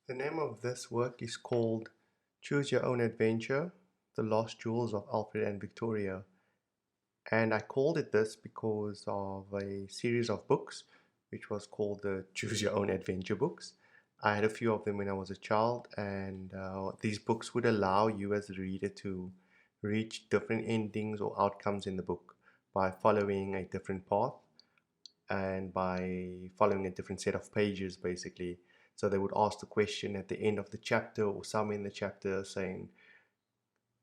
The name of this work is called Choose Your Own Adventure, The Lost Jewels of Alfred and Victoria. And I called it this because of a series of books, which was called the Choose Your Own Adventure books. I had a few of them when I was a child, and these books would allow you as a reader to reach different endings or outcomes in the book by following a different path and by following a different set of pages, basically. So they would ask the question at the end of the chapter or somewhere in the chapter saying,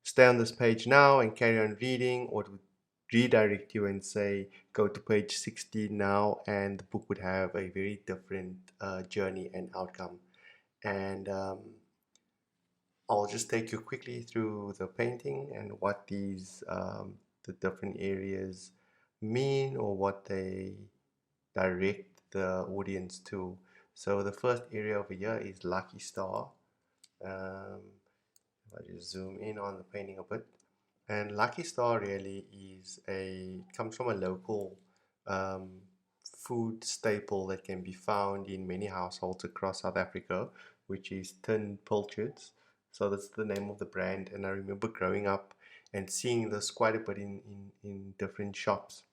stay on this page now and carry on reading, or it would redirect you and say, go to page 60 now, and the book would have a very different journey and outcome. And I'll just take you quickly through the painting and what these the different areas mean or what they direct the audience to. So the first area over here is Lucky Star. Um, if I just zoom in on the painting a bit, and Lucky Star really comes from a local um, food staple that can be found in many households across South Africa, which is tin pilchards. So that's the name of the brand, and I remember growing up and seeing this quite a bit in different shops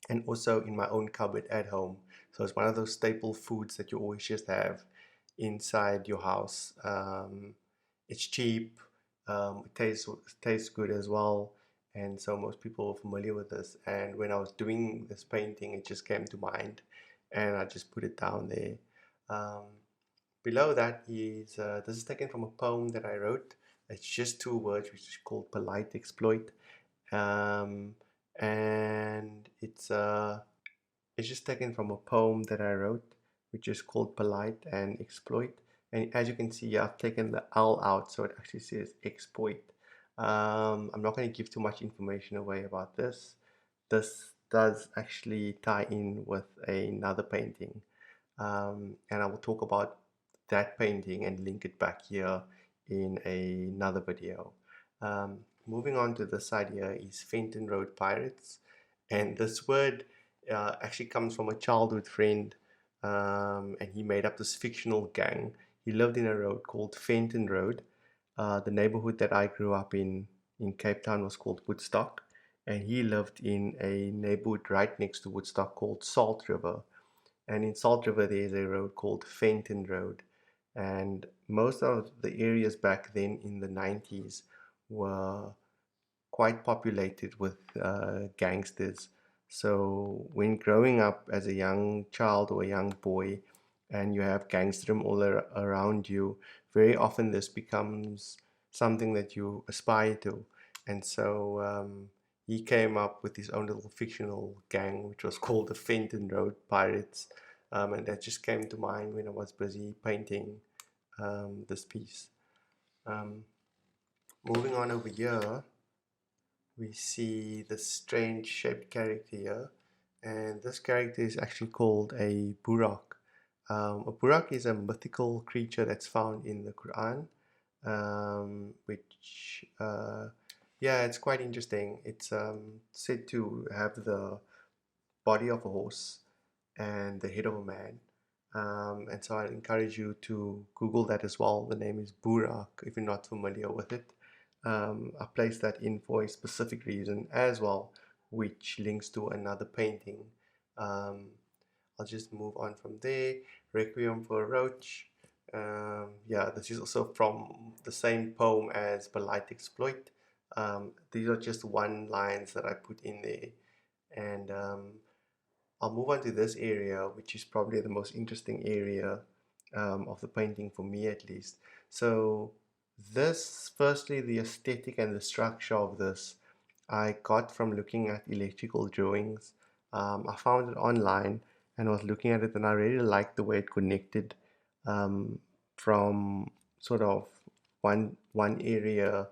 and also in my own cupboard at home. So it's one of those staple foods that you always just have inside your house. It's cheap, it tastes good as well, and so most people are familiar with this. And when I was doing this painting, it just came to mind, and I just put it down there. Um, Below that is this is taken from a poem that I wrote. It's just two words, which is called "Polite Exploit." Um, and it's just taken from a poem that I wrote, which is called Polite and Exploit. And as you can see, I've taken the L out, so it actually says exploit. I'm not going to give too much information away about this. This does actually tie in with another painting, and I will talk about that painting and link it back here in another video. Moving on to the side here is Fenton Road Pirates, and this word actually comes from a childhood friend, and he made up this fictional gang. He lived in a road called Fenton Road. The neighborhood that I grew up in Cape Town was called Woodstock, and he lived in a neighborhood right next to Woodstock called Salt River. And in Salt River, there is a road called Fenton Road. And most of the areas back then in the 90s were quite populated with gangsters. So when growing up as a young child or a young boy and you have gangsterism all around you, very often this becomes something that you aspire to. And so he came up with his own little fictional gang, which was called the Fenton Road Pirates. And that just came to mind when I was busy painting this piece. Um, Moving on over here, we see the strange shaped character here, and this character is actually called a Burak. A Burak is a mythical creature that's found in the Quran, which, yeah, it's quite interesting. It's said to have the body of a horse and the head of a man. And so I encourage you to Google that as well. The name is Burak if you're not familiar with it. I placed that in for a specific reason as well, which links to another painting. Um, I'll just move on from there. Requiem for a Roach. Yeah, this is also from the same poem as Polite Exploit. These are just one lines that I put in there. And I'll move on to this area, which is probably the most interesting area of the painting for me at least. So this, firstly, the aesthetic and the structure of this, I got from looking at electrical drawings. I found it online and was looking at it, and I really liked the way it connected um, from sort of one area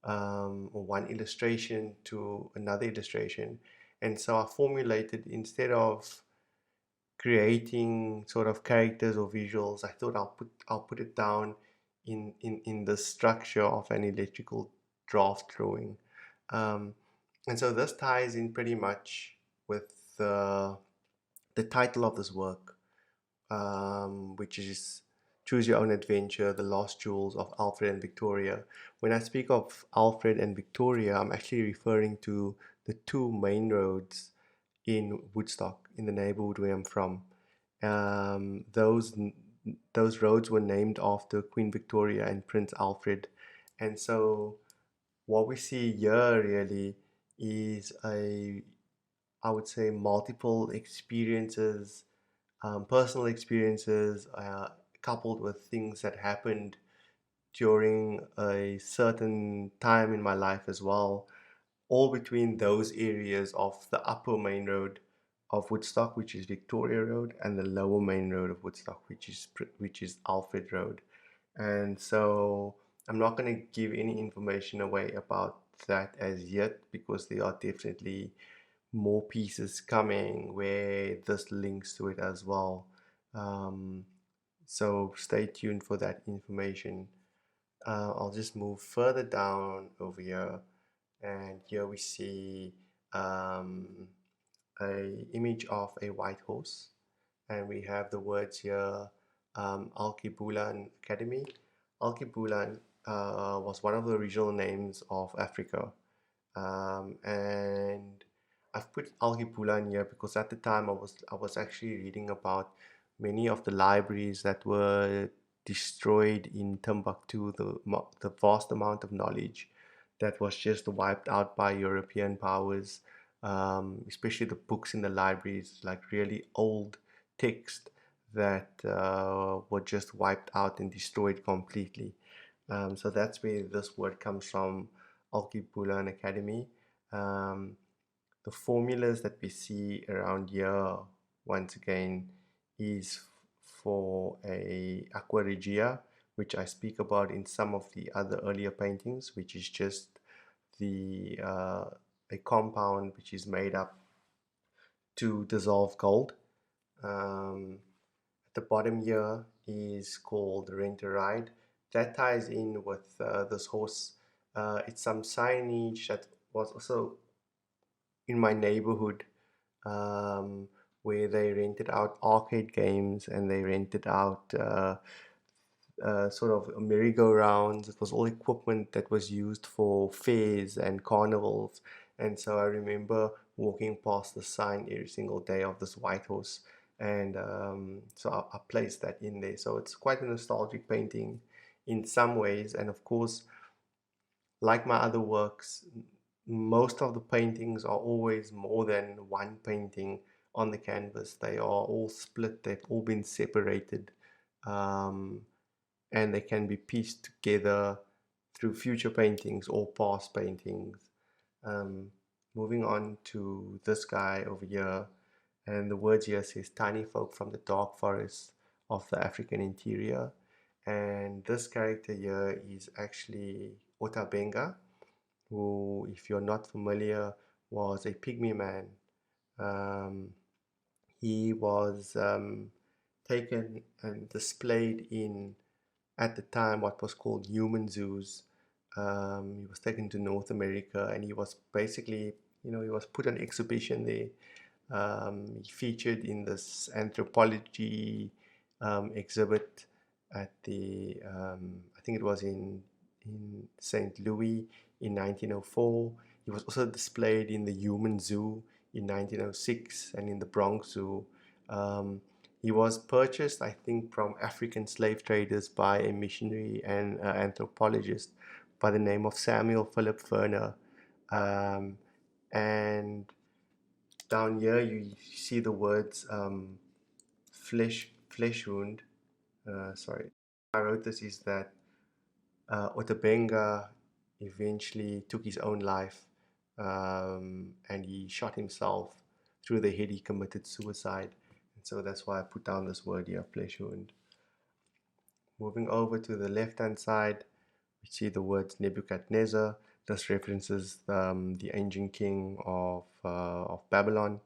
or one illustration to another illustration. And so I formulated, instead of creating sort of characters or visuals, I thought I'll put it down in the structure of an electrical draft drawing. Um, and so this ties in pretty much with the title of this work, which is Choose Your Own Adventure, The Lost Jewels of Alfred and Victoria. When I speak of Alfred and Victoria, I'm actually referring to the two main roads in Woodstock, in the neighborhood where I'm from. Um, those those roads were named after Queen Victoria and Prince Alfred, and so what we see here really is I would say, multiple experiences, personal experiences, coupled with things that happened during a certain time in my life as well, all between those areas of the upper main road of Woodstock, which is Victoria Road, and the lower main road of Woodstock, which is Alfred Road. And so I'm not going to give any information away about that as yet because there are definitely more pieces coming where this links to it as well. Um, so stay tuned for that information. I'll just move further down over here, and here we see um, a image of a white horse, and we have the words here, Alkebulan Academy. Alkebulan was one of the original names of Africa, and I've put Alkebulan here because at the time I was actually reading about many of the libraries that were destroyed in Timbuktu, the vast amount of knowledge that was just wiped out by European powers, especially the books in the libraries, like really old text that were just wiped out and destroyed completely. So that's where this word comes from, Alkebulan Academy. Um, the formulas that we see around here, once again, is for a aqua regia, which I speak about in some of the other earlier paintings, which is just the a compound which is made up to dissolve gold. At the bottom here is called Rent a Ride. That ties in with this horse. It's some signage that was also in my neighborhood, um, where they rented out arcade games and they rented out sort of merry-go-rounds. It was all equipment that was used for fairs and carnivals. And so I remember walking past the sign every single day of this white horse. And so I placed that in there. So it's quite a nostalgic painting in some ways. And of course, like my other works, most of the paintings are always more than one painting on the canvas. They are all split, they've all been separated, um, and they can be pieced together through future paintings or past paintings. Um, moving on to this guy over here, and the words here says tiny folk from the dark forests of the African interior. And this character here is actually Otabenga, who, if you're not familiar, was a pygmy man. Um, he was taken and displayed in, at the time, what was called human zoos. He was taken to North America and he was basically, he was put on exhibition there. He featured in this anthropology exhibit at I think it was in St. Louis in 1904. He was also displayed in the Human Zoo in 1906 and in the Bronx Zoo. Um, he was purchased, I think, from African slave traders by a missionary and anthropologist by the name of Samuel Philip Ferner. Um, and down here you see the words flesh wound. Sorry, I wrote this is that Otabenga eventually took his own life, and he shot himself through the head. He committed suicide, and so that's why I put down this word here, flesh wound. Moving over to the left hand side, we see the words Nebuchadnezzar. This references the ancient king of Babylon.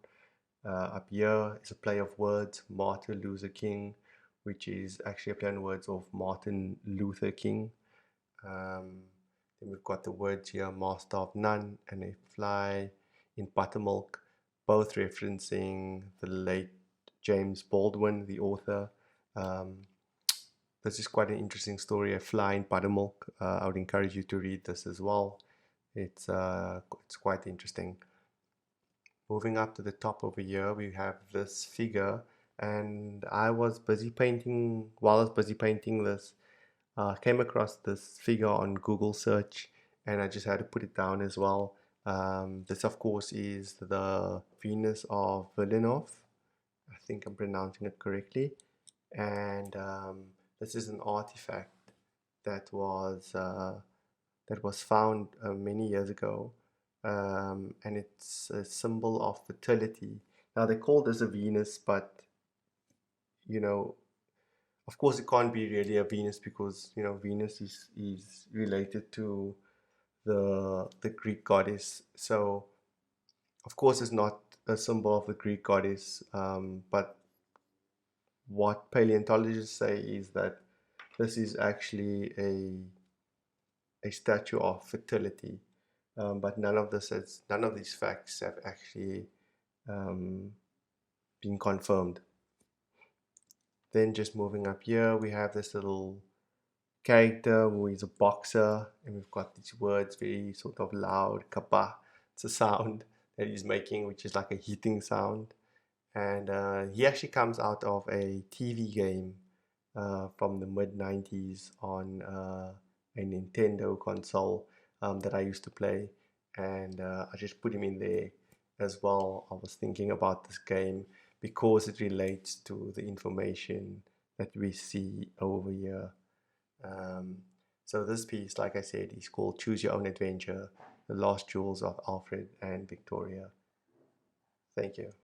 Up here is a play of words, Martin Luther King, which is actually a play on words of Martin Luther King. Then we've got the words here, Master of None and a fly in buttermilk, both referencing the late James Baldwin, the author. Um, This is quite an interesting story. A fly in buttermilk. I would encourage you to read this as well. It's quite interesting. Moving up to the top over here, we have this figure, and I was busy painting. While I was busy painting this, came across this figure on Google search, and I just had to put it down as well. This, of course, is the Venus of Villeneuve. I think I'm pronouncing it correctly. And this is an artifact that was found many years ago, and it's a symbol of fertility. Now they call this a Venus, but you know, of course, it can't be really a Venus because Venus is related to the Greek goddess. So of course, it's not a symbol of the Greek goddess, but what paleontologists say is that this is actually a statue of fertility, but none of these facts have actually um, been confirmed. Then just moving up here, we have this little character who is a boxer, and we've got these words very sort of loud, kapa. It's a sound that he's making, which is like a hitting sound. And he actually comes out of a TV game from the mid 90s on a Nintendo console that I used to play. And I just put him in there as well. I was thinking about this game because it relates to the information that we see over here. Um, so this piece, like I said, is called Choose Your Own Adventure, The Lost Jewels of Alfred and Victoria. Thank you.